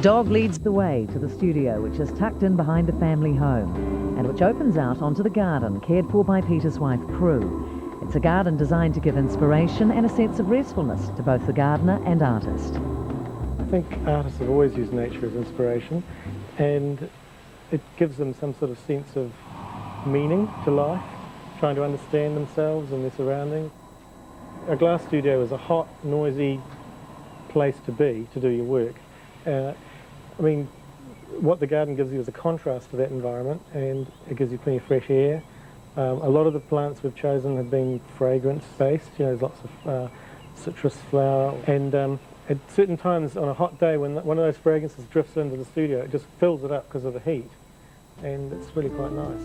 dog leads the way to the studio, which is tucked in behind the family home and which opens out onto the garden cared for by Peter's wife, Prue. It's a garden designed to give inspiration and a sense of restfulness to both the gardener and artist. I think artists have always used nature as inspiration, and it gives them some sort of sense of meaning to life, trying to understand themselves and their surroundings. A glass studio is a hot, noisy place to be, to do your work. I mean, what the garden gives you is a contrast to that environment, and it gives you plenty of fresh air. A lot of the plants we've chosen have been fragrance-based, you know, there's lots of citrus flower, and at certain times on a hot day when one of those fragrances drifts into the studio, it just fills it up because of the heat, and it's really quite nice.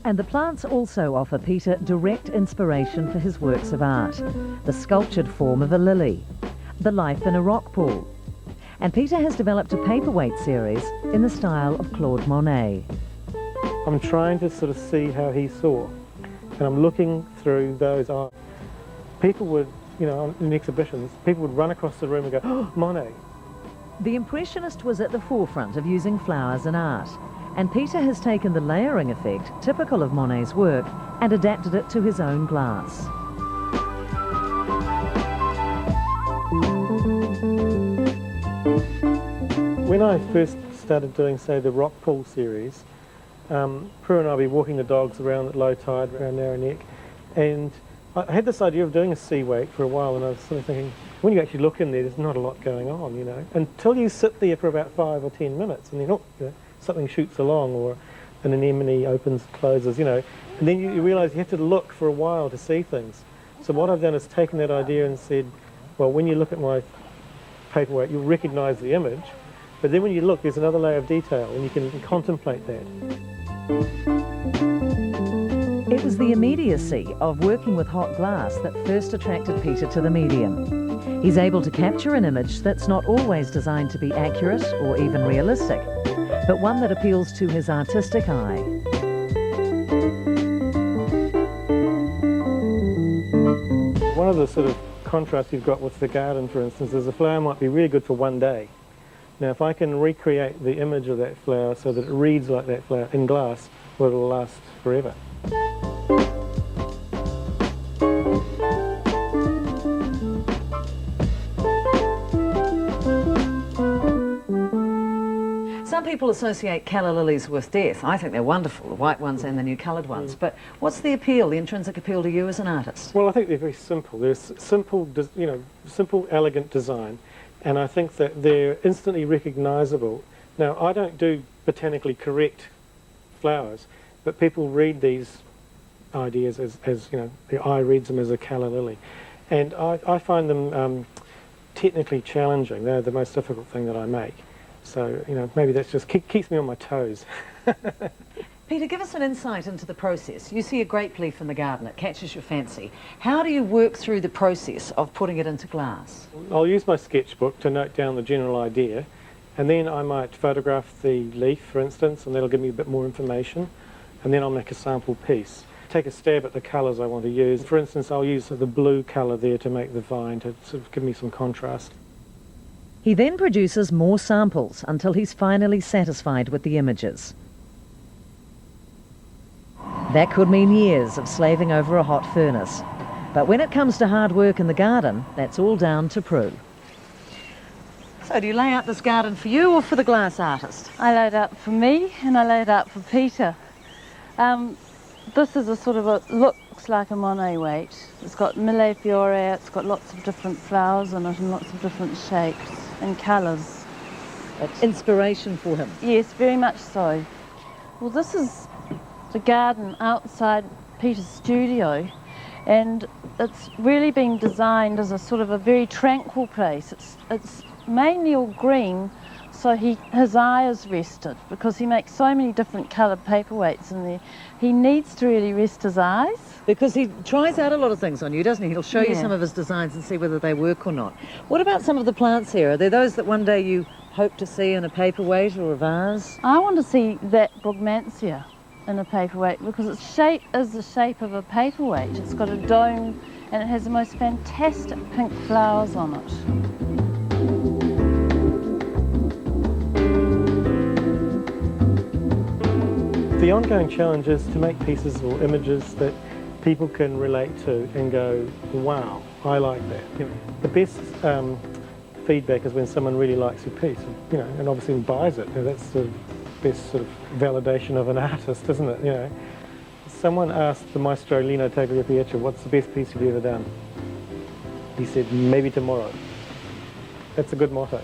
And the plants also offer Peter direct inspiration for his works of art. The sculptured form of a lily, the life in a rock pool. And Peter has developed a paperweight series in the style of Claude Monet. I'm trying to sort of see how he saw, and I'm looking through those eyes. People would, you know, in exhibitions, people would run across the room and go, "Oh, Monet." The Impressionist was at the forefront of using flowers in art, and Peter has taken the layering effect typical of Monet's work and adapted it to his own glass. When I first started doing, say, the rock pool series, Prue and I would be walking the dogs around at low tide around Narrow Neck, and I had this idea of doing a sea wake for a while, and I was sort of thinking, when you actually look in there, there's not a lot going on, you know, until you sit there for about 5 or 10 minutes, and then, oh, you know, something shoots along, or an anemone opens, closes, you know, and then you realise you have to look for a while to see things. So what I've done is taken that idea and said, well, when you look at my paperweight, you'll recognise the image, but then when you look, there's another layer of detail, and you can contemplate that. It was the immediacy of working with hot glass that first attracted Peter to the medium. He's able to capture an image that's not always designed to be accurate or even realistic, but one that appeals to his artistic eye. One of the sort of contrasts you've got with the garden, for instance, is a flower might be really good for one day. Now, if I can recreate the image of that flower so that it reads like that flower in glass, well, it'll last forever. Some people associate calla lilies with death. I think they're wonderful, the white ones and the new coloured ones. But what's the appeal, the intrinsic appeal to you as an artist? Well, I think they're very simple. They're simple, you know, simple, elegant design, and I think that they're instantly recognisable. Now, I don't do botanically correct flowers, but people read these ideas as you know, the eye reads them as a calla lily, and I find them technically challenging. They're the most difficult thing that I make. So, you know, maybe that's just keeps me on my toes. Peter, give us an insight into the process. You see a grape leaf in the garden, it catches your fancy. How do you work through the process of putting it into glass? I'll use my sketchbook to note down the general idea, and then I might photograph the leaf, for instance, and that'll give me a bit more information, and then I'll make a sample piece. Take a stab at the colours I want to use. For instance, I'll use the blue colour there to make the vine, to sort of give me some contrast. He then produces more samples until he's finally satisfied with the images. That could mean years of slaving over a hot furnace. But when it comes to hard work in the garden, that's all down to Prue. So do you lay out this garden for you or for the glass artist? I lay it out for me and I lay it out for Peter. This is a sort of a, looks like a Monet weight. It's got mille fiori, it's got lots of different flowers in it and lots of different shapes and colours. It's inspiration for him. Yes, very much so. Well, this is the garden outside Peter's studio, and it's really been designed as a sort of a very tranquil place. It's mainly all green, so his eye is rested because he makes so many different coloured paperweights in there. He needs to really rest his eyes. Because he tries out a lot of things on you, doesn't he? He'll show you Yeah. some of his designs and see whether they work or not. What about some of the plants here? Are there those that one day you hope to see in a paperweight or a vase? I want to see that Brugmansia in a paperweight because its shape is the shape of a paperweight. It's got a dome and it has the most fantastic pink flowers on it. The ongoing challenge is to make pieces or images that people can relate to and go, wow, I like that. You know, the best feedback is when someone really likes your piece, you know, and obviously buys it. And that's the best sort of validation of an artist, isn't it? You know, someone asked the maestro Lino Tagliapietro, what's the best piece you've ever done? He said, maybe tomorrow. That's a good motto.